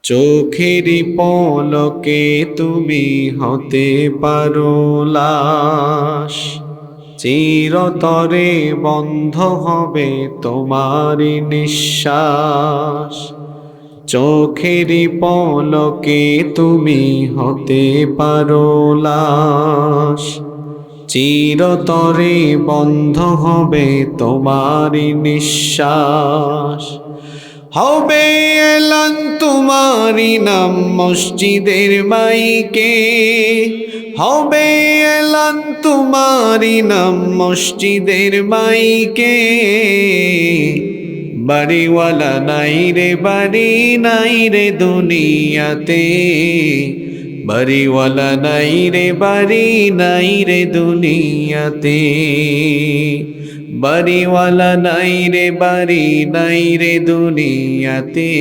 চোখেরই পলকে তুমি হতে পারো লাশ, চিরতরে বন্ধ হবে তোমারই নিঃশ্বাস। চোখেরই পলকে তুমি হতে পারো লাশ, চিরতরে বন্ধ হবে তোমারই নিঃশ্বাস। হবে এলান তোমারি নাম মসজিদের মাইকে, হবে এলান তোমারি নাম মসজিদের মাইকে। বাড়িওয়ালা নাই রে বাড়ি নাই রে দুনিয়াতে, বাড়িওয়ালা নাই রে বাড়ি নাই রে দুনিয়াতে। বাড়িওয়ালা নাই রে বাড়ি নাই রে দুনিয়াতে।